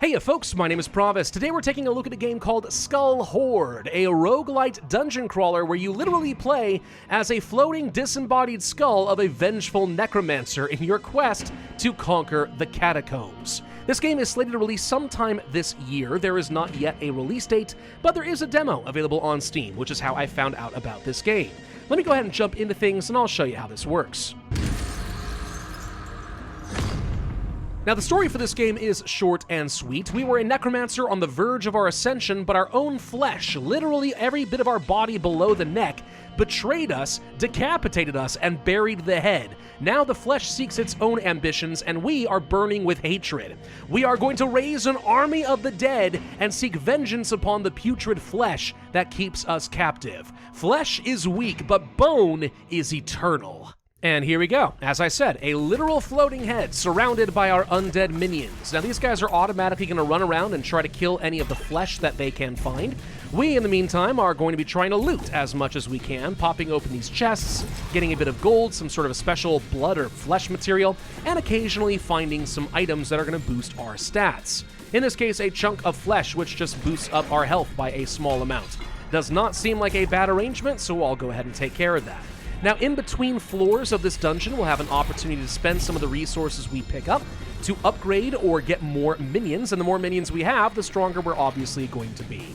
Hey folks, my name is Pravus. Today we're taking a look at a game called Skull Horde, a roguelite dungeon crawler where you literally play as a floating disembodied skull of a vengeful necromancer in your quest to conquer the catacombs. This game is slated to release sometime this year. There is not yet a release date, but there is a demo available on Steam, which is how I found out about this game. Let me go ahead and jump into things and I'll show you how this works. Now, the story for this game is short and sweet. We were a necromancer on the verge of our ascension, but our own flesh, literally every bit of our body below the neck, betrayed us, decapitated us, and buried the head. Now the flesh seeks its own ambitions, and we are burning with hatred. We are going to raise an army of the dead and seek vengeance upon the putrid flesh that keeps us captive. Flesh is weak, but bone is eternal. And here we go. As I said, a literal floating head surrounded by our undead minions. Now these guys are automatically going to run around and try to kill any of the flesh that they can find. We, in the meantime, are going to be trying to loot as much as we can, popping open these chests, getting a bit of gold, some sort of a special blood or flesh material, and occasionally finding some items that are going to boost our stats. In this case, a chunk of flesh, which just boosts up our health by a small amount. Does not seem like a bad arrangement, so I'll go ahead and take care of that. Now, in between floors of this dungeon, we'll have an opportunity to spend some of the resources we pick up to upgrade or get more minions, and the more minions we have, the stronger we're obviously going to be.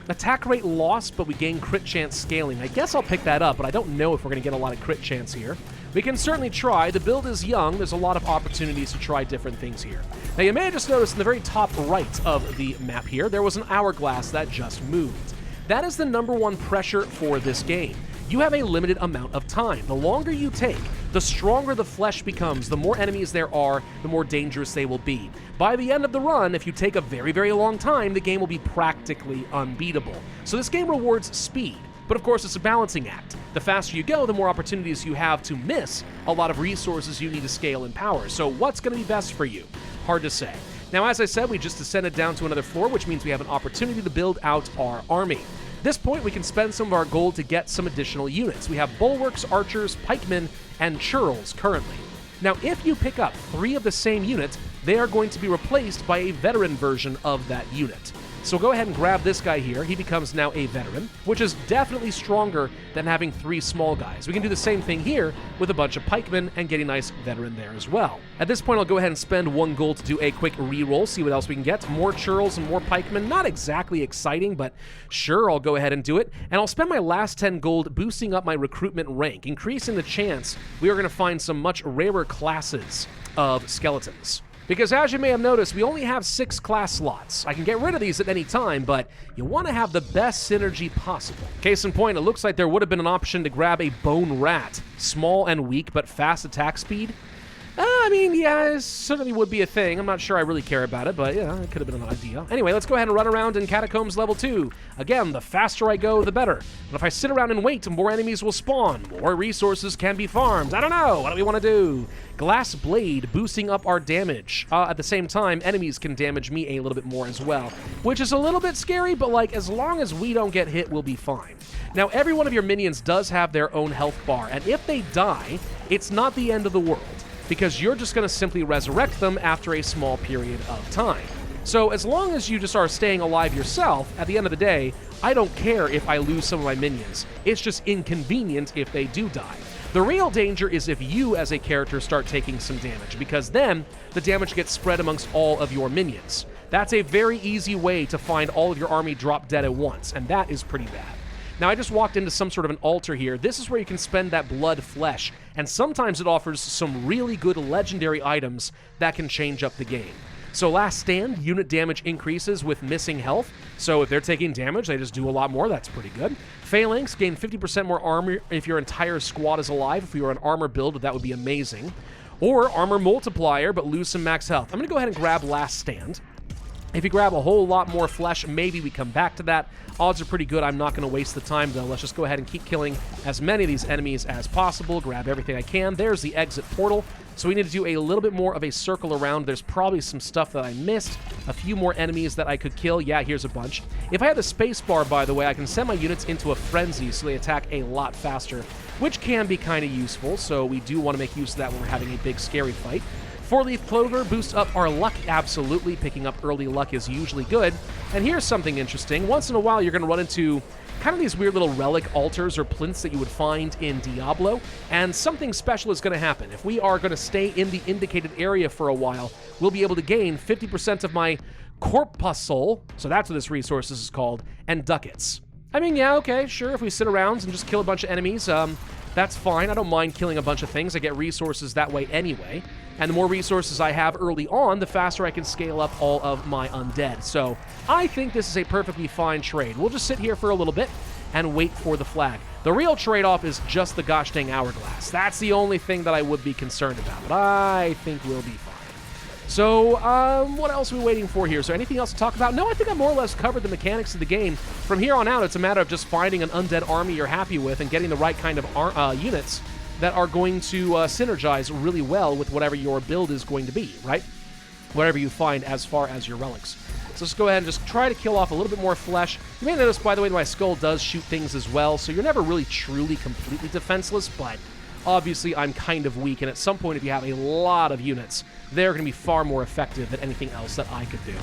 Attack rate lost, but we gain crit chance scaling. I guess I'll pick that up, but I don't know if we're going to get a lot of crit chance here. We can certainly try. The build is young. There's a lot of opportunities to try different things here. Now, you may have just noticed in the very top right of the map here, there was an hourglass that just moved. That is the #1 pressure for this game. You have a limited amount of time. The longer you take, the stronger the flesh becomes. The more enemies there are, the more dangerous they will be. By the end of the run, if you take a very, very long time, the game will be practically unbeatable. So this game rewards speed, but of course it's a balancing act. The faster you go, the more opportunities you have to miss a lot of resources you need to scale in power. So what's going to be best for you? Hard to say. Now, as I said, we just descended down to another floor, which means we have an opportunity to build out our army. At this point, we can spend some of our gold to get some additional units. We have bulwarks, archers, pikemen, and churls currently. Now, if you pick up 3 of the same unit, they are going to be replaced by a veteran version of that unit. So go ahead and grab this guy here. He becomes now a veteran, which is definitely stronger than having 3 small guys. We can do the same thing here with a bunch of pikemen and get a nice veteran there as well. At this point, I'll go ahead and spend 1 gold to do a quick reroll, see what else we can get. More churls and more pikemen. Not exactly exciting, but sure, I'll go ahead and do it. And I'll spend my last 10 gold boosting up my recruitment rank, increasing the chance we are going to find some much rarer classes of skeletons. Because as you may have noticed, we only have 6 class slots. I can get rid of these at any time, but you want to have the best synergy possible. Case in point, it looks like there would have been an option to grab a bone rat. Small and weak, but fast attack speed. I mean, yeah, it certainly would be a thing. I'm not sure I really care about it, but yeah, it could have been an idea. Anyway, let's go ahead and run around in Catacombs level 2. Again, the faster I go, the better. And if I sit around and wait, more enemies will spawn. More resources can be farmed. I don't know. What do we want to do? Glass Blade, boosting up our damage. At the same time, enemies can damage me a little bit more as well, which is a little bit scary, but like, as long as we don't get hit, we'll be fine. Now, every one of your minions does have their own health bar, and if they die, it's not the end of the world, because you're just going to simply resurrect them after a small period of time. So as long as you just are staying alive yourself, at the end of the day, I don't care if I lose some of my minions. It's just inconvenient if they do die. The real danger is if you, as a character, start taking some damage, because then the damage gets spread amongst all of your minions. That's a very easy way to find all of your army drop dead at once, and that is pretty bad. Now, I just walked into some sort of an altar here. This is where you can spend that blood flesh, and sometimes it offers some really good legendary items that can change up the game. So last stand, unit damage increases with missing health. So if they're taking damage, they just do a lot more. That's pretty good. Phalanx, gain 50% more armor if your entire squad is alive. If you were an armor build, that would be amazing. Or armor multiplier, but lose some max health. I'm going to go ahead and grab last stand. If you grab a whole lot more flesh, maybe we come back to that. Odds are pretty good. I'm not going to waste the time, though. Let's just go ahead and keep killing as many of these enemies as possible. Grab everything I can. There's the exit portal. So we need to do a little bit more of a circle around. There's probably some stuff that I missed. A few more enemies that I could kill. Yeah, here's a bunch. If I had the space bar, by the way, I can send my units into a frenzy so they attack a lot faster, which can be kind of useful. So we do want to make use of that when we're having a big, scary fight. Four-leaf clover boosts up our luck, absolutely. Picking up early luck is usually good. And here's something interesting. Once in a while, you're going to run into kind of these weird little relic altars or plinths that you would find in Diablo, and something special is going to happen. If we are going to stay in the indicated area for a while, we'll be able to gain 50% of my corpuscle, so that's what this resource is called, and ducats. I mean, yeah, okay, sure, if we sit around and just kill a bunch of enemies, that's fine. I don't mind killing a bunch of things. I get resources that way anyway. And the more resources I have early on, the faster I can scale up all of my undead. So I think this is a perfectly fine trade. We'll just sit here for a little bit and wait for the flag. The real trade-off is just the gosh dang hourglass. That's the only thing that I would be concerned about, but I think we'll be fine. So, what else are we waiting for here? Is there anything else to talk about? No, I think I more or less covered the mechanics of the game. From here on out, it's a matter of just finding an undead army you're happy with and getting the right kind of units that are going to synergize really well with whatever your build is going to be, right? Whatever you find as far as your relics. So let's go ahead and just try to kill off a little bit more flesh. You may notice, by the way, that my skull does shoot things as well, so you're never really truly completely defenseless, but obviously I'm kind of weak, and at some point if you have a lot of units, they're going to be far more effective than anything else that I could do.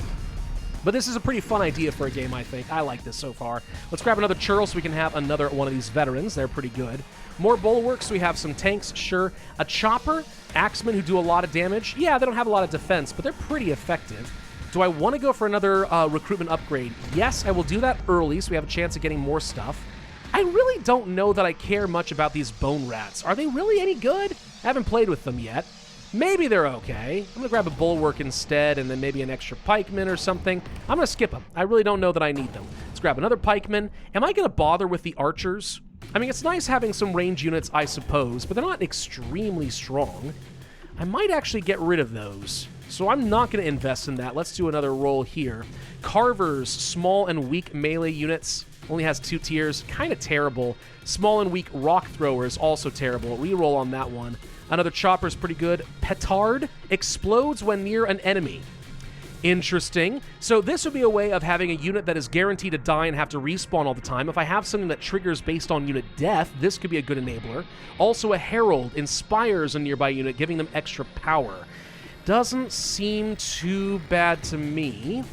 But this is a pretty fun idea for a game, I think. I like this so far. Let's grab another churl so we can have another one of these veterans. They're pretty good. More bulwarks. We have some tanks, sure. A chopper, axemen who do a lot of damage. Yeah, they don't have a lot of defense, but they're pretty effective. Do I want to go for another recruitment upgrade? Yes, I will do that early so we have a chance of getting more stuff. I really don't know that I care much about these bone rats. Are they really any good? I haven't played with them yet. Maybe they're okay. I'm going to grab a bulwark instead and then maybe an extra pikeman or something. I'm going to skip them. I really don't know that I need them. Let's grab another pikeman. Am I going to bother with the archers? I mean, it's nice having some range units, I suppose, but they're not extremely strong. I might actually get rid of those. So I'm not going to invest in that. Let's do another roll here. Carvers, small and weak melee units. Only has 2 tiers. Kind of terrible. Small and weak rock throwers, also terrible. Reroll on that one. Another chopper is pretty good. Petard explodes when near an enemy. Interesting. So this would be a way of having a unit that is guaranteed to die and have to respawn all the time. If I have something that triggers based on unit death, this could be a good enabler. Also, a herald inspires a nearby unit, giving them extra power. Doesn't seem too bad to me.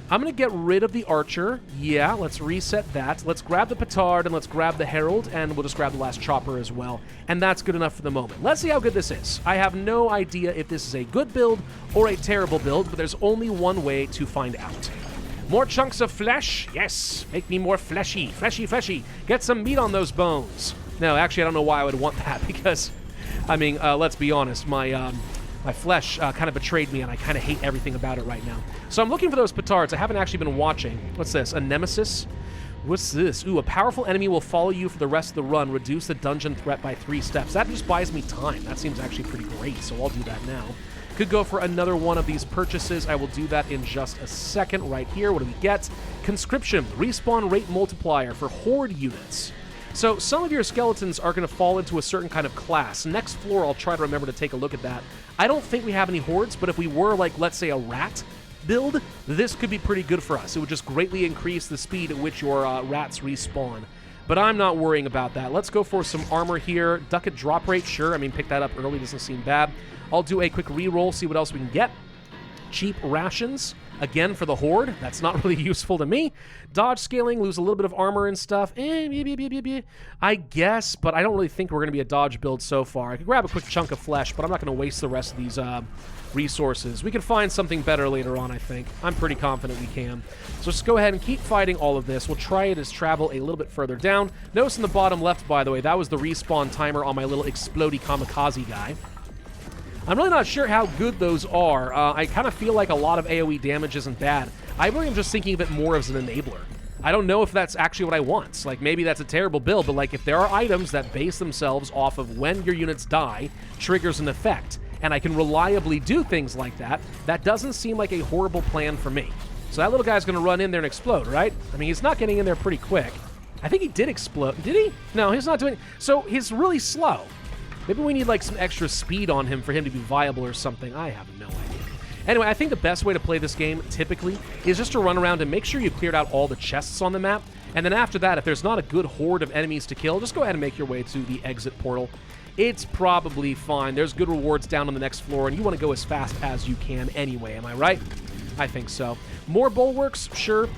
I'm going to get rid of the archer. Yeah, let's reset that. Let's grab the petard and let's grab the herald, and we'll just grab the last chopper as well. And that's good enough for the moment. Let's see how good this is. I have no idea if this is a good build or a terrible build, but there's only one way to find out. More chunks of flesh? Yes. Make me more fleshy. Fleshy, fleshy. Get some meat on those bones. No, actually, I don't know why I would want that because, I mean, let's be honest, my flesh kind of betrayed me, and I kind of hate everything about it right now. So I'm looking for those petards. I haven't actually been watching. What's this? A nemesis? What's this? Ooh, a powerful enemy will follow you for the rest of the run. Reduce the dungeon threat by 3 steps. That just buys me time. That seems actually pretty great, so I'll do that now. Could go for another one of these purchases. I will do that in just a second right here. What do we get? Conscription. Respawn rate multiplier for Horde units. So some of your skeletons are going to fall into a certain kind of class. Next floor, I'll try to remember to take a look at that. I don't think we have any hordes, but if we were, like, let's say a rat build, this could be pretty good for us. It would just greatly increase the speed at which your rats respawn. But I'm not worrying about that. Let's go for some armor here. Ducat drop rate, sure. I mean, pick that up early doesn't seem bad. I'll do a quick reroll, see what else we can get. Cheap rations. Again, for the Horde, that's not really useful to me. Dodge scaling, lose a little bit of armor and stuff. I guess, but I don't really think we're going to be a dodge build so far. I could grab a quick chunk of flesh, but I'm not going to waste the rest of these resources. We can find something better later on, I think. I'm pretty confident we can. So just go ahead and keep fighting all of this. We'll try to travel a little bit further down. Notice in the bottom left, by the way, that was the respawn timer on my little explodey kamikaze guy. I'm really not sure how good those are. I kind of feel like a lot of AoE damage isn't bad. I really am just thinking of it more as an enabler. I don't know if that's actually what I want. Like, maybe that's a terrible build, but like if there are items that base themselves off of when your units die, triggers an effect, and I can reliably do things like that, that doesn't seem like a horrible plan for me. So that little guy's going to run in there and explode, right? I mean, he's not getting in there pretty quick. I think he did explode. Did he? No, he's not doing... So he's really slow. Maybe we need like some extra speed on him for him to be viable or something. I have no idea. Anyway, I think the best way to play this game, typically, is just to run around and make sure you've cleared out all the chests on the map. And then after that, if there's not a good horde of enemies to kill, just go ahead and make your way to the exit portal. it's probably fine. There's good rewards down on the next floor, and you want to go as fast as you can anyway, am I right? I think so. More bulwarks, sure.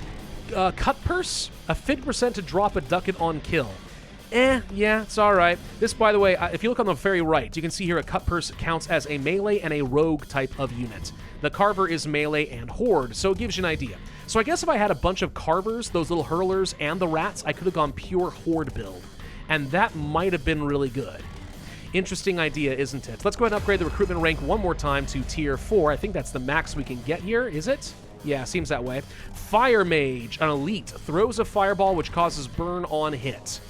Cut purse, a 50% to drop a ducat on kill. Yeah, it's alright. This, by the way, if you look on the very right, you can see here a cut purse counts as a melee and a rogue type of unit. The carver is melee and horde, so it gives you an idea. So I guess if I had a bunch of carvers, those little hurlers, and the rats, I could have gone pure horde build. And that might have been really good. Interesting idea, isn't it? Let's go ahead and upgrade the recruitment rank one more time to tier 4. I think that's the max we can get here, is it? Yeah, seems that way. Fire Mage, an elite, throws a fireball which causes burn on hit.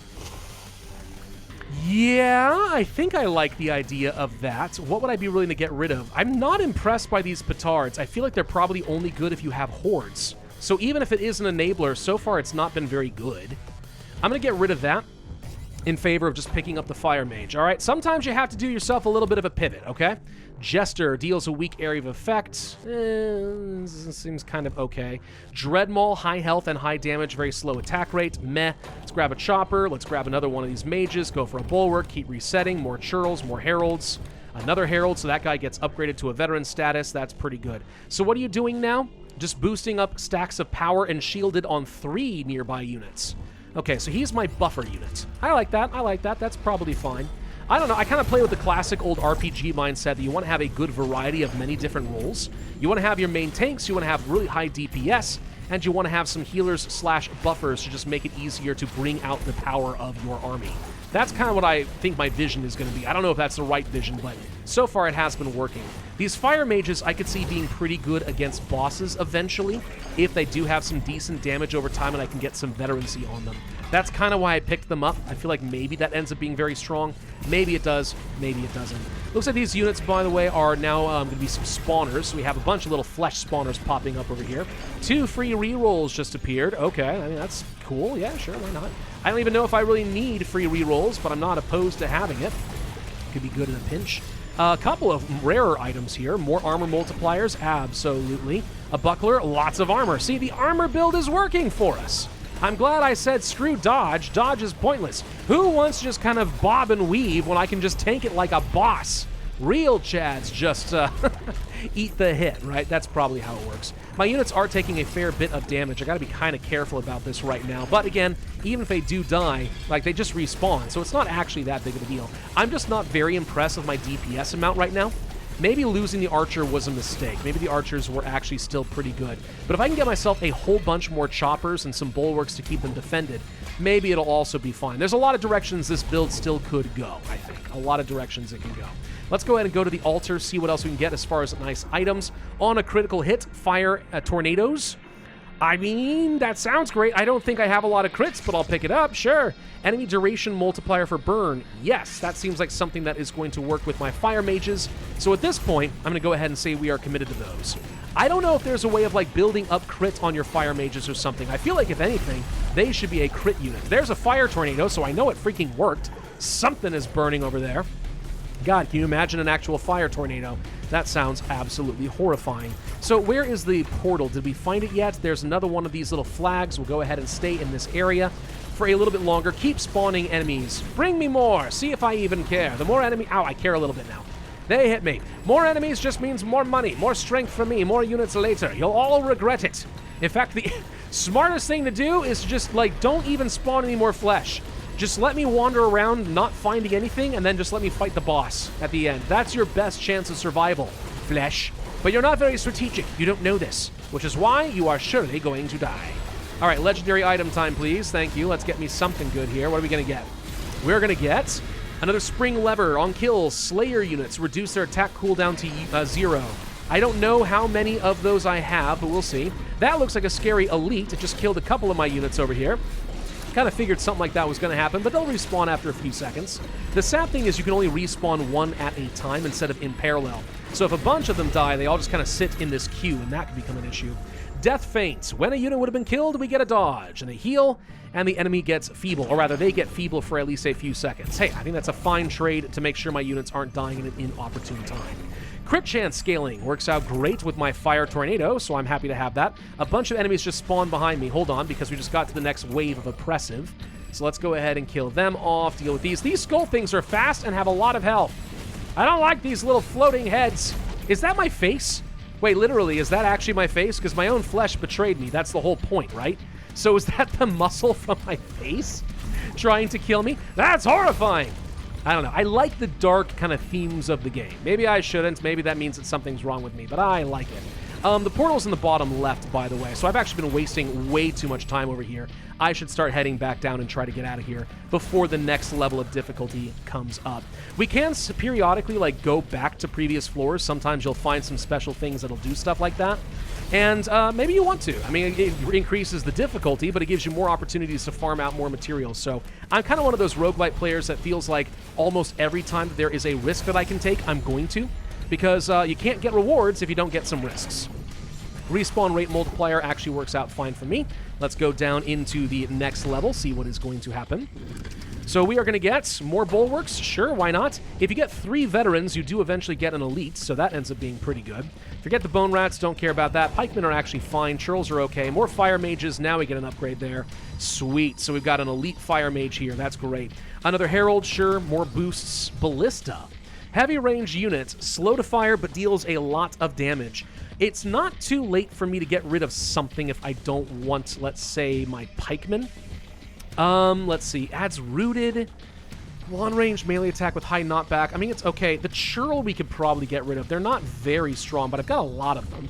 Yeah, I think I like the idea of that. What would I be willing to get rid of? I'm not impressed by these petards. I feel like they're probably only good if you have hordes. So even if it is an enabler, so far it's not been very good. I'm going to get rid of that in favor of just picking up the Fire Mage. All right, sometimes you have to do yourself a little bit of a pivot, okay? Jester deals a weak area of effect. Seems kind of okay. Dreadmaul, high health and high damage, very slow attack rate. Meh. Let's grab a chopper. Let's grab another one of these mages. Go for a bulwark. Keep resetting. More churls, more heralds. Another herald, so that guy gets upgraded to a veteran status. That's pretty good. So what are you doing now? Just boosting up stacks of power and shielded on 3 nearby units. Okay, so he's my buffer unit. I like that. I like that. That's probably fine. I don't know, I kind of play with the classic old RPG mindset that you want to have a good variety of many different roles. You want to have your main tanks, you want to have really high DPS, and you want to have some healers slash buffers to just make it easier to bring out the power of your army. That's kind of what I think my vision is going to be. I don't know if that's the right vision, but so far it has been working. These fire mages I could see being pretty good against bosses eventually, if they do have some decent damage over time and I can get some veterancy on them. That's kind of why I picked them up. I feel like maybe that ends up being very strong. Maybe it does, maybe it doesn't. Looks like these units, by the way, are now going to be some spawners. So we have a bunch of little flesh spawners popping up over here. 2 free rerolls just appeared. Okay, I mean, that's cool. Yeah, sure, why not? I don't even know if I really need free rerolls, but I'm not opposed to having it. Could be good in a pinch. A couple of rarer items here. More armor multipliers, absolutely. A buckler, lots of armor. See, the armor build is working for us. I'm glad I said screw dodge. Dodge is pointless. Who wants to just kind of bob and weave when I can just tank it like a boss? Real Chads just eat the hit, right? That's probably how it works. My units are taking a fair bit of damage. I gotta be kind of careful about this right now. But again, even if they do die, like, they just respawn, so it's not actually that big of a deal. I'm just not very impressed with my DPS amount right now. Maybe losing the archer was a mistake. Maybe the archers were actually still pretty good. But if I can get myself a whole bunch more choppers and some bulwarks to keep them defended, maybe it'll also be fine. There's a lot of directions this build still could go, I think. A lot of directions it can go. Let's go ahead and go to the altar, see what else we can get as far as nice items. On a critical hit, fire tornadoes. I mean, that sounds great. I don't think I have a lot of crits, but I'll pick it up, sure. Enemy duration multiplier for burn. Yes, that seems like something that is going to work with my fire mages. So at this point, I'm going to go ahead and say we are committed to those. I don't know if there's a way of, like, building up crit on your fire mages or something. I feel like, if anything, they should be a crit unit. There's a fire tornado, so I know it freaking worked. Something is burning over there. God, can you imagine an actual fire tornado? That sounds absolutely horrifying. So where is the portal? Did we find it yet? There's another one of these little flags. We'll go ahead and stay in this area for a little bit longer. Keep spawning enemies. Bring me more. See if I even care. The more enemy... Ow, I care a little bit now. They hit me. More enemies just means more money, more strength for me, more units later. You'll all regret it. In fact, the smartest thing to do is just, like, don't even spawn any more flesh. Just let me wander around not finding anything, and then just let me fight the boss at the end. That's your best chance of survival, flesh. But you're not very strategic. You don't know this, which is why you are surely going to die. All right, legendary item time, please. Thank you. Let's get me something good here. What are we going to get? We're going to get another spring lever. On kills, Slayer units reduce their attack cooldown to 0. I don't know how many of those I have, but we'll see. That looks like a scary elite. It just killed a couple of my units over here. Kind of figured something like that was going to happen, but they'll respawn after a few seconds. The sad thing is you can only respawn one at a time instead of in parallel. So if a bunch of them die, they all just kind of sit in this queue, and that could become an issue. Death Feint. When a unit would have been killed, we get a dodge, and a heal, and the enemy gets feeble, or rather, they get feeble for at least a few seconds. Hey, I think that's a fine trade to make sure my units aren't dying in an inopportune time. Crit chance scaling works out great with my fire tornado, so I'm happy to have that. A bunch of enemies just spawned behind me. Hold on, because we just got to the next wave of oppressive. So let's go ahead and kill them off, deal with these. These skull things are fast and have a lot of health. I don't like these little floating heads. Is that my face? Wait, literally, is that actually my face? Because my own flesh betrayed me. That's the whole point, right? So is that the muscle from my face trying to kill me? That's horrifying. I don't know. I like the dark kind of themes of the game. Maybe I shouldn't. Maybe that means that something's wrong with me, but I like it. The portal's in the bottom left, by the way, so I've actually been wasting way too much time over here. I should start heading back down and try to get out of here before the next level of difficulty comes up. We can periodically, like, go back to previous floors. Sometimes you'll find some special things that'll do stuff like that. And maybe you want to. I mean, it increases the difficulty, but it gives you more opportunities to farm out more materials. So I'm kind of one of those roguelite players that feels like almost every time that there is a risk that I can take, I'm going to. Because you can't get rewards if you don't get some risks. Respawn rate multiplier actually works out fine for me. Let's go down into the next level, see what is going to happen. So we are going to get more bulwarks. Sure, why not? If you get 3 veterans, you do eventually get an elite, so that ends up being pretty good. Forget the bone rats, don't care about that. Pikemen are actually fine. Churls are okay. More fire mages, now we get an upgrade there. Sweet, so we've got an elite fire mage here. That's great. Another herald, sure. More boosts. Ballista. Heavy range unit, slow to fire, but deals a lot of damage. It's not too late for me to get rid of something if I don't want, let's say, my pikemen. Let's see. Adds rooted. Long-range melee attack with high knockback. I mean, it's okay. The churl we could probably get rid of. They're not very strong, but I've got a lot of them.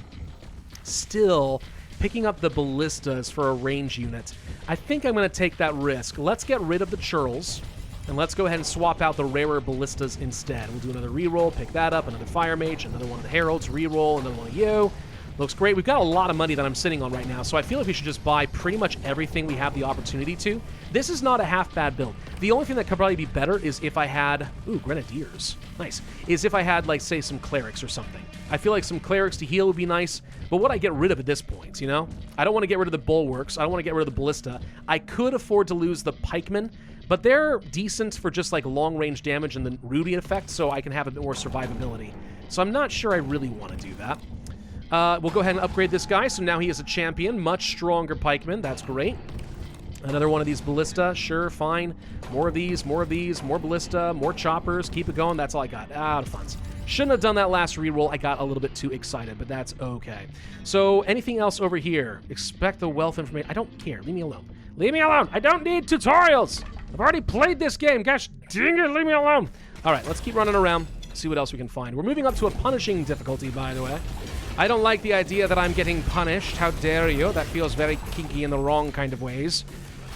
Still, picking up the ballistas for a range unit. I think I'm going to take that risk. Let's get rid of the churls. And let's go ahead and swap out the rarer ballistas instead. We'll do another reroll, pick that up, another fire mage, another one of the heralds, reroll, another one of you. Looks great. We've got a lot of money that I'm sitting on right now, so I feel like we should just buy pretty much everything we have the opportunity to. This is not a half-bad build. The only thing that could probably be better is if I had... Ooh, grenadiers. Nice. Is if I had, like, say, some clerics or something. I feel like some clerics to heal would be nice, but what I get rid of at this point, you know? I don't want to get rid of the bulwarks. I don't want to get rid of the ballista. I could afford to lose the pikemen, but they're decent for just, like, long-range damage and the Rudy effect, so I can have a bit more survivability. So I'm not sure I really want to do that. We'll go ahead and upgrade this guy, so now he is a champion. Much stronger pikeman. That's great. Another one of these ballista. Sure, fine. More of these, more of these, more ballista, more choppers. Keep it going. That's all I got. Out of funds. Shouldn't have done that last reroll. I got a little bit too excited, but that's okay. So anything else over here? Expect the wealth information. I don't care. Leave me alone. Leave me alone. I don't need tutorials. I've already played this game. Gosh dang it, leave me alone. All right, let's keep running around. See what else we can find. We're moving up to a punishing difficulty, by the way. I don't like the idea that I'm getting punished. How dare you? That feels very kinky in the wrong kind of ways.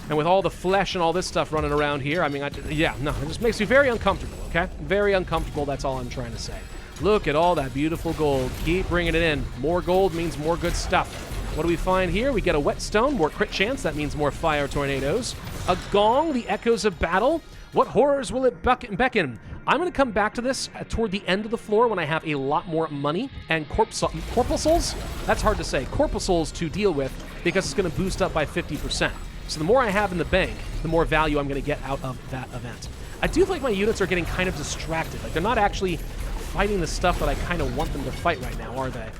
And with all the flesh and all this stuff running around here, I mean, yeah, no, it just makes me very uncomfortable, okay? Very uncomfortable, that's all I'm trying to say. Look at all that beautiful gold. Keep bringing it in. More gold means more good stuff. What do we find here? We get a whetstone, more crit chance. That means more fire tornadoes. A gong, the echoes of battle. What horrors will it beckon? I'm going to come back to this toward the end of the floor when I have a lot more money and corpuscles. That's hard to say. Corpuscles to deal with because it's going to boost up by 50%. So the more I have in the bank, the more value I'm going to get out of that event. I do feel like my units are getting kind of distracted. Like, they're not actually fighting the stuff that I kind of want them to fight right now, are they?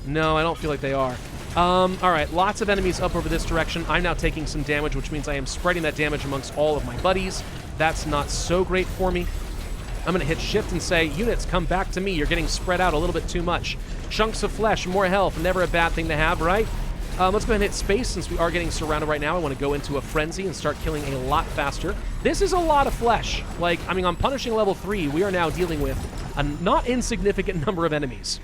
No, I don't feel like they are. All right, lots of enemies up over this direction. I'm now taking some damage, which means I am spreading that damage amongst all of my buddies. That's not so great for me. I'm going to hit shift and say, units, come back to me. You're getting spread out a little bit too much. Chunks of flesh, more health, never a bad thing to have, right? Let's go ahead and hit space since we are getting surrounded right now. I want to go into a frenzy and start killing a lot faster. This is a lot of flesh. Like, I mean, on punishing level 3, we are now dealing with a not insignificant number of enemies.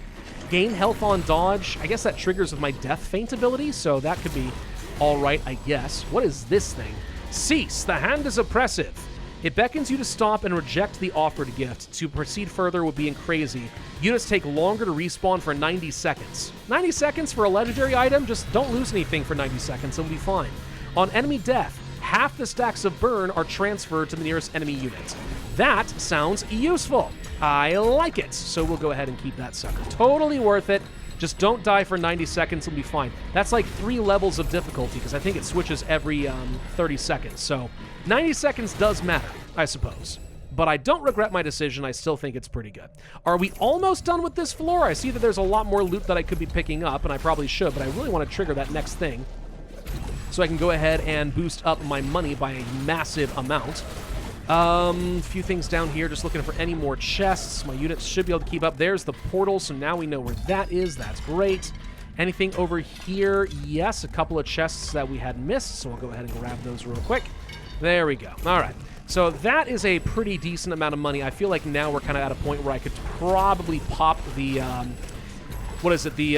Gain health on dodge. I guess that triggers with my death feint ability, so that could be all right, I guess. What is this thing? Cease. The hand is oppressive. It beckons you to stop and reject the offered gift. To proceed further would be crazy. Units take longer to respawn for 90 seconds. 90 seconds for a legendary item? Just don't lose anything for 90 seconds. It'll be fine. On enemy death, half the stacks of burn are transferred to the nearest enemy unit. That sounds useful. I like it. So we'll go ahead and keep that sucker. Totally worth it. Just don't die for 90 seconds, it'll be fine. That's like 3 levels of difficulty, because I think it switches every 30 seconds. So 90 seconds does matter, I suppose. But I don't regret my decision. I still think it's pretty good. Are we almost done with this floor? I see that there's a lot more loot that I could be picking up, and I probably should, but I really want to trigger that next thing. so I can go ahead and boost up my money by a massive amount. A few things down here, just looking for any more chests. My units should be able to keep up. There's the portal, so now we know where that is. That's great. Anything over here? Yes, a couple of chests that we had missed, so we'll go ahead and grab those real quick. There we go. All right. So that is a pretty decent amount of money. I feel like now we're kind of at a point where I could probably pop the, what is it? The,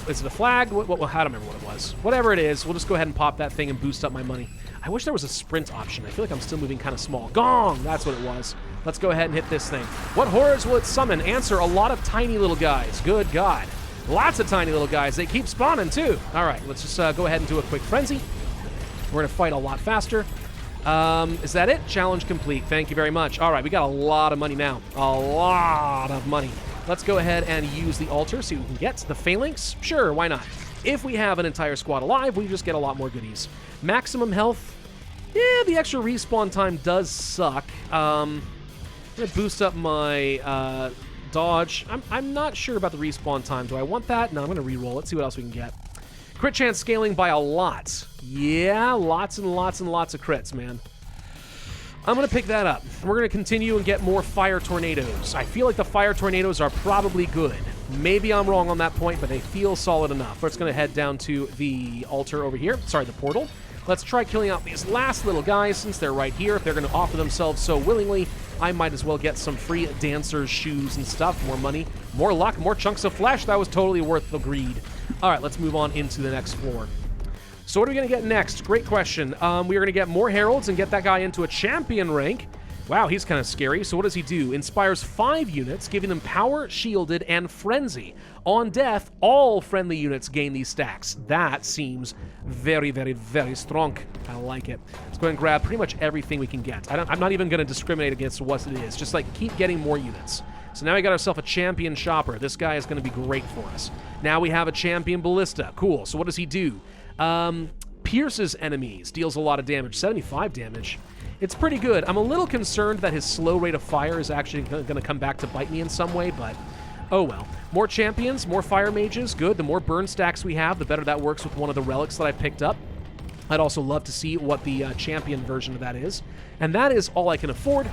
is it a flag? I don't remember what it was. Whatever it is, we'll just go ahead and pop that thing and boost up my money. I wish there was a sprint option. I feel like I'm still moving kind of small. Gong! That's what it was. Let's go ahead and hit this thing. What horrors will it summon? Answer, a lot of tiny little guys. Good God. Lots of tiny little guys. They keep spawning, too. All right, let's just go ahead and do a quick frenzy. We're going to fight a lot faster. Is that it? Challenge complete. Thank you very much. All right, we got a lot of money now. A lot of money. Let's go ahead and use the altar, see what we can get. The phalanx? Sure, why not? If we have an entire squad alive, we just get a lot more goodies. Maximum health? Yeah, the extra respawn time does suck. I'm going to boost up my dodge. I'm not sure about the respawn time. Do I want that? No, I'm going to reroll. Let's see what else we can get. Crit chance scaling by a lot. Yeah, lots and lots and lots of crits, man. I'm going to pick that up. We're going to continue and get more fire tornadoes. I feel like the fire tornadoes are probably good. Maybe I'm wrong on that point, but they feel solid enough. We're just going to head down to the altar over here. Sorry, the portal. Let's try killing out these last little guys since they're right here. If they're going to offer themselves so willingly, I might as well get some free dancer's shoes and stuff. More money, more luck, more chunks of flesh. That was totally worth the greed. All right, let's move on into the next floor. So what are we going to get next? Great question. We are going to get more heralds and get that guy into a champion rank. Wow, he's kind of scary. So what does he do? Inspires 5 units, giving them power, shielded, and frenzy. On death, all friendly units gain these stacks. That seems very, very, very strong. I like it. Let's go ahead and grab pretty much everything we can get. I'm not even going to discriminate against what it is. Just like keep getting more units. So now we got ourselves a champion shopper. This guy is going to be great for us. Now we have a champion ballista. Cool. So what does he do? Pierces enemies. Deals a lot of damage. 75 damage. It's pretty good. I'm a little concerned that his slow rate of fire is actually going to come back to bite me in some way, but oh well. More champions, more fire mages. Good. The more burn stacks we have, the better that works with one of the relics that I picked up. I'd also love to see what the champion version of that is. And that is all I can afford.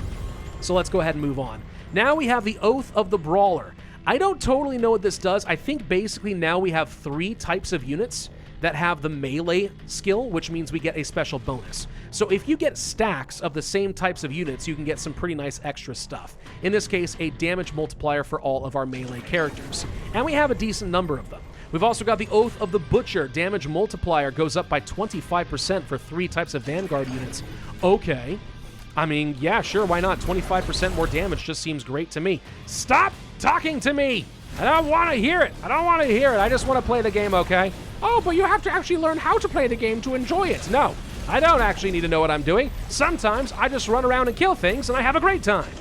So let's go ahead and move on. Now we have the Oath of the Brawler. I don't totally know what this does. I think basically now we have 3 types of units that have the melee skill, which means we get a special bonus. So if you get stacks of the same types of units, you can get some pretty nice extra stuff. In this case, a damage multiplier for all of our melee characters. And we have a decent number of them. We've also got the Oath of the Butcher. Damage multiplier goes up by 25% for 3 types of Vanguard units. Okay. I mean, yeah, sure, why not? 25% more damage just seems great to me. Stop talking to me! I don't want to hear it. I don't want to hear it. I just want to play the game, okay? Oh, but you have to actually learn how to play the game to enjoy it. No, I don't actually need to know what I'm doing. Sometimes I just run around and kill things and I have a great time.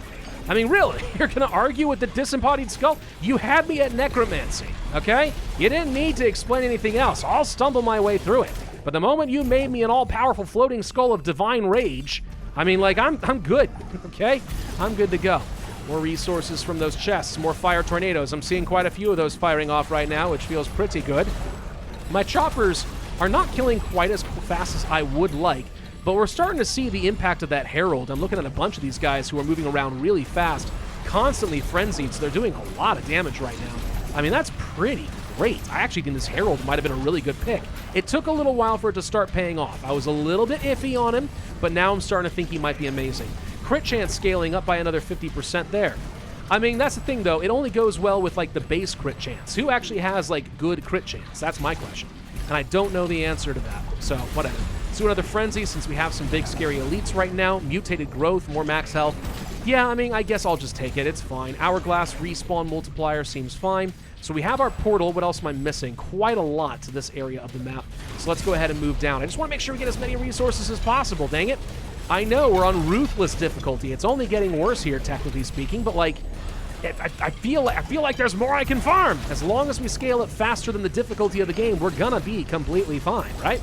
I mean, really, you're going to argue with the disembodied skull? You had me at necromancy, okay? You didn't need to explain anything else. I'll stumble my way through it. But the moment you made me an all-powerful floating skull of divine rage, I mean, like, I'm good, okay? I'm good to go. More resources from those chests, more fire tornadoes. I'm seeing quite a few of those firing off right now, which feels pretty good. My choppers are not killing quite as fast as I would like, but we're starting to see the impact of that herald. I'm looking at a bunch of these guys who are moving around really fast, constantly frenzied, so they're doing a lot of damage right now. I mean, that's pretty great. I actually think this herald might have been a really good pick. It took a little while for it to start paying off. I was a little bit iffy on him, but now I'm starting to think he might be amazing. Crit chance scaling up by another 50% there. I mean, that's the thing, though. It only goes well with, like, the base crit chance. Who actually has, like, good crit chance? That's my question. And I don't know the answer to that. So, whatever. Let's do another frenzy since we have some big, scary elites right now. Mutated growth, more max health. Yeah, I mean, I guess I'll just take it. It's fine. Hourglass respawn multiplier seems fine. So we have our portal. What else am I missing? Quite a lot to this area of the map. So let's go ahead and move down. I just want to make sure we get as many resources as possible, dang it. I know we're on ruthless difficulty. It's only getting worse here, technically speaking, but, like, I feel like there's more I can farm. As long as we scale it faster than the difficulty of the game, we're gonna be completely fine, right?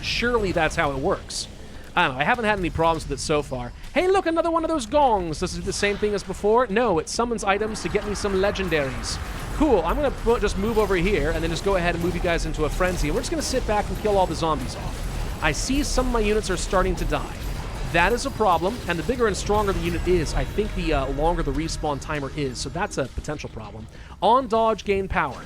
Surely that's how it works. I don't know. I haven't had any problems with it so far. Hey, look, another one of those gongs. This is the same thing as before. No, it summons items to get me some legendaries. Cool. I'm going to just move over here and then just go ahead and move you guys into a frenzy. And we're just going to sit back and kill all the zombies off. I see some of my units are starting to die. That is a problem, and the bigger and stronger the unit is, I think the longer the respawn timer is, so that's a potential problem. On dodge, gain power.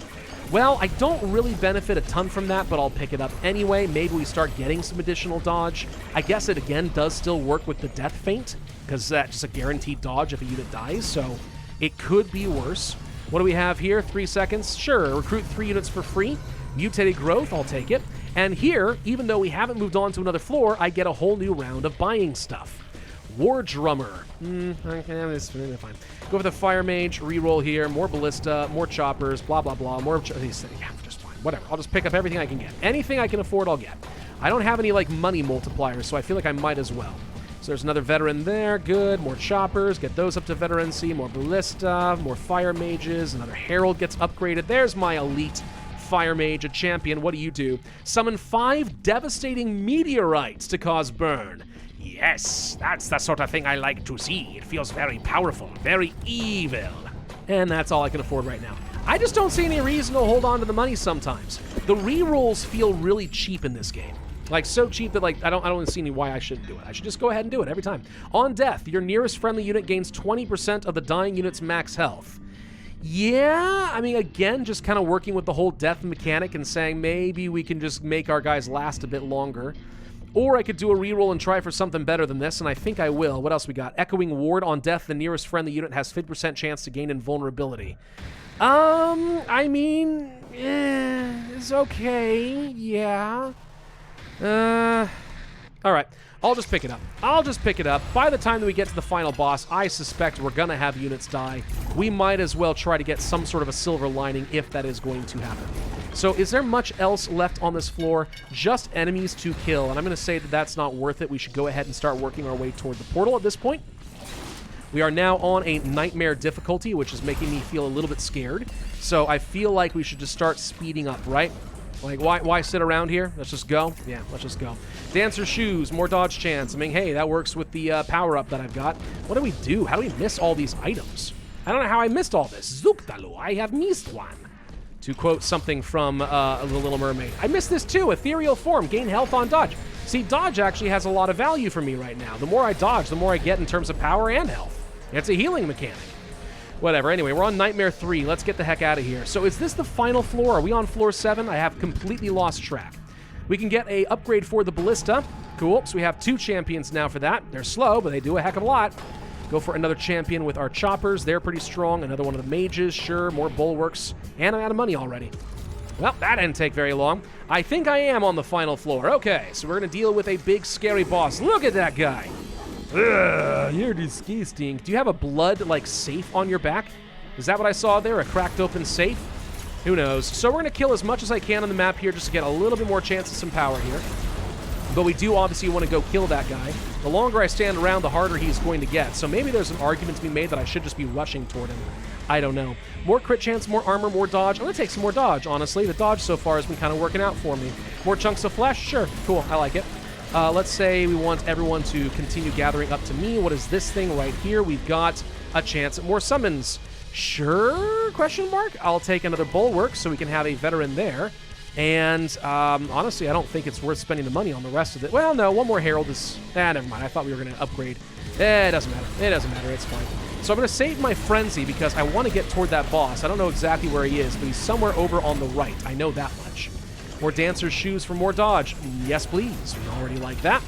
Well, I don't really benefit a ton from that, but I'll pick it up anyway. Maybe we start getting some additional dodge. I guess it, again, does still work with the death feint, because that's just a guaranteed dodge if a unit dies, so it could be worse. What do we have here? 3 seconds? Sure, recruit 3 units for free. Mutated growth, I'll take it. And here, even though we haven't moved on to another floor, I get a whole new round of buying stuff. War Drummer. Okay, that's fine. Go for the Fire Mage, reroll here, more Ballista, more Choppers, blah, blah, blah. More yeah, just fine. Whatever. I'll just pick up everything I can get. Anything I can afford, I'll get. I don't have any, like, money multipliers, so I feel like I might as well. So there's another Veteran there. Good. More Choppers. Get those up to Veterancy. More Ballista. More Fire Mages. Another Herald gets upgraded. There's my elite Fire Mage, a champion. What do? Summon 5 devastating meteorites to cause burn. Yes, that's the sort of thing I like to see. It feels very powerful, very evil. And that's all I can afford right now. I just don't see any reason to hold on to the money sometimes. The rerolls feel really cheap in this game. Like, so cheap that, like, I don't see any why I shouldn't do it. I should just go ahead and do it every time. On death, your nearest friendly unit gains 20% of the dying unit's max health. Yeah, I mean, again, just kind of working with the whole death mechanic and saying maybe we can just make our guys last a bit longer. Or I could do a reroll and try for something better than this, and I think I will. What else we got? Echoing Ward. On death, the nearest friendly unit has 50% chance to gain invulnerability. I mean, it's okay, yeah. Alright, I'll just pick it up. By the time that we get to the final boss, I suspect we're gonna have units die. We might as well try to get some sort of a silver lining if that is going to happen. So is there much else left on this floor? Just enemies to kill, and I'm gonna say that that's not worth it. We should go ahead and start working our way toward the portal at this point. We are now on a nightmare difficulty, which is making me feel a little bit scared. So I feel like we should just start speeding up, right? Like, why sit around here? Let's just go. Yeah, let's just go. Dancer shoes, more dodge chance. I mean, hey, that works with the power-up that I've got. What do we do? How do we miss all these items? I don't know how I missed all this. Zuktalu, I have missed one. To quote something from The Little Mermaid. I missed this too. Ethereal form, gain health on dodge. See, dodge actually has a lot of value for me right now. The more I dodge, the more I get in terms of power and health. It's a healing mechanic. Whatever. Anyway, we're on Nightmare 3. Let's get the heck out of here. So is this the final floor? Are we on floor 7? I have completely lost track. We can get a upgrade for the Ballista. Cool. So we have 2 champions now for that. They're slow, but they do a heck of a lot. Go for another champion with our Choppers. They're pretty strong. Another one of the Mages. Sure. More Bulwarks. And I'm out of money already. Well, that didn't take very long. I think I am on the final floor. Okay, so we're going to deal with a big, scary boss. Look at that guy. Ugh, you're disgusting. Do you have a blood, like, safe on your back? Is that what I saw there? A cracked open safe? Who knows? So we're going to kill as much as I can on the map here just to get a little bit more chance of some power here. But we do obviously want to go kill that guy. The longer I stand around, the harder he's going to get. So maybe there's an argument to be made that I should just be rushing toward him. I don't know. More crit chance, more armor, more dodge. I'm going to take some more dodge, honestly. The dodge so far has been kind of working out for me. More chunks of flesh? Sure. Cool. I like it. Let's say we want everyone to continue gathering up to me. What is this thing right here? We've got a chance at more summons. Sure? Question mark? I'll take another Bulwark so we can have a veteran there. And honestly, I don't think it's worth spending the money on the rest of it. Well, no, one more Herald is... never mind. I thought we were going to upgrade. It doesn't matter. It doesn't matter. It's fine. So I'm going to save my Frenzy because I want to get toward that boss. I don't know exactly where he is, but he's somewhere over on the right. I know that much. More Dancer's Shoes for more dodge. Yes, please. We already like that.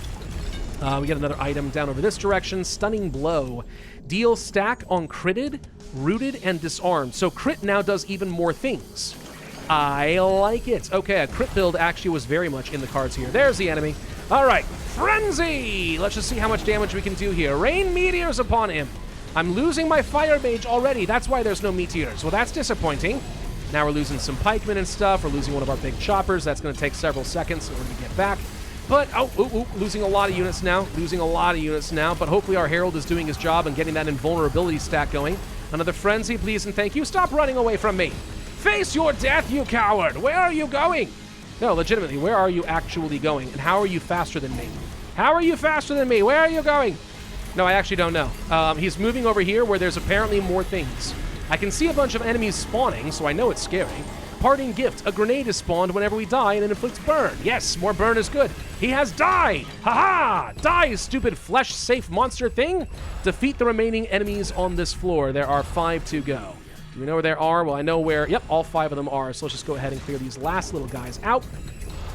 We get another item down over this direction. Stunning Blow. Deal stack on critted, rooted, and disarmed. So crit now does even more things. I like it. Okay, a crit build actually was very much in the cards here. There's the enemy. All right, Frenzy! Let's just see how much damage we can do here. Rain meteors upon him. I'm losing my Fire Mage already. That's why there's no meteors. Well, that's disappointing. Now we're losing some pikemen and stuff. We're losing one of our big choppers. That's going to take several seconds in order to get back. But, losing a lot of units now. But hopefully our Herald is doing his job and getting that invulnerability stack going. Another Frenzy, please and thank you. Stop running away from me. Face your death, you coward. Where are you going? No, legitimately, where are you actually going? And how are you faster than me? Where are you going? No, I actually don't know. He's moving over here where there's apparently more things. I can see a bunch of enemies spawning, so I know it's scary. Parting gift. A grenade is spawned whenever we die and it inflicts burn. Yes, more burn is good. He has died. Haha! Die, stupid flesh-safe monster thing. Defeat the remaining enemies on this floor. There are 5 to go. Do we know where there are? Well, I know where, yep, all 5 of them are. So let's just go ahead and clear these last little guys out.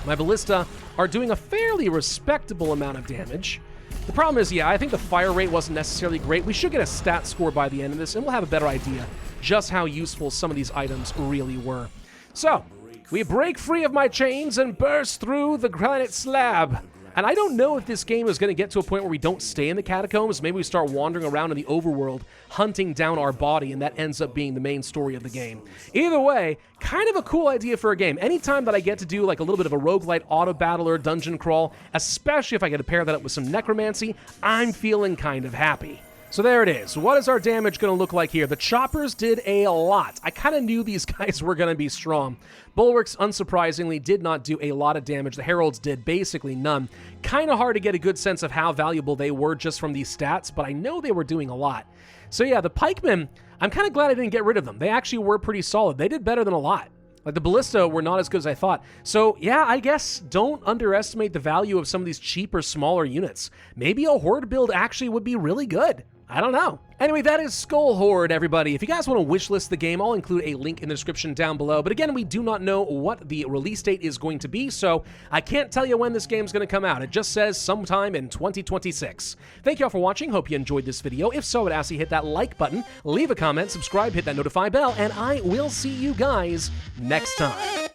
My ballista are doing a fairly respectable amount of damage. The problem is, yeah, I think the fire rate wasn't necessarily great. We should get a stat score by the end of this, and we'll have a better idea just how useful some of these items really were. So, we break free of my chains and burst through the granite slab. And I don't know if this game is going to get to a point where we don't stay in the catacombs. Maybe we start wandering around in the overworld, hunting down our body, and that ends up being the main story of the game. Either way, kind of a cool idea for a game. Anytime that I get to do like a little bit of a roguelite auto-battler dungeon crawl, especially if I get to pair that up with some necromancy, I'm feeling kind of happy. So there it is. What is our damage going to look like here? The choppers did a lot. I kind of knew these guys were going to be strong. Bulwarks, unsurprisingly, did not do a lot of damage. The heralds did basically none. Kind of hard to get a good sense of how valuable they were just from these stats, but I know they were doing a lot. So yeah, the pikemen, I'm kind of glad I didn't get rid of them. They actually were pretty solid. They did better than a lot. Like, the ballista were not as good as I thought. So, yeah, I guess don't underestimate the value of some of these cheaper, smaller units. Maybe a Horde build actually would be really good. I don't know. Anyway, that is Skull Horde, everybody. If you guys want to wishlist the game, I'll include a link in the description down below. But again, we do not know what the release date is going to be, so I can't tell you when this game's going to come out. It just says sometime in 2026. Thank you all for watching. Hope you enjoyed this video. If so, I'd ask you hit that like button, leave a comment, subscribe, hit that notify bell, and I will see you guys next time.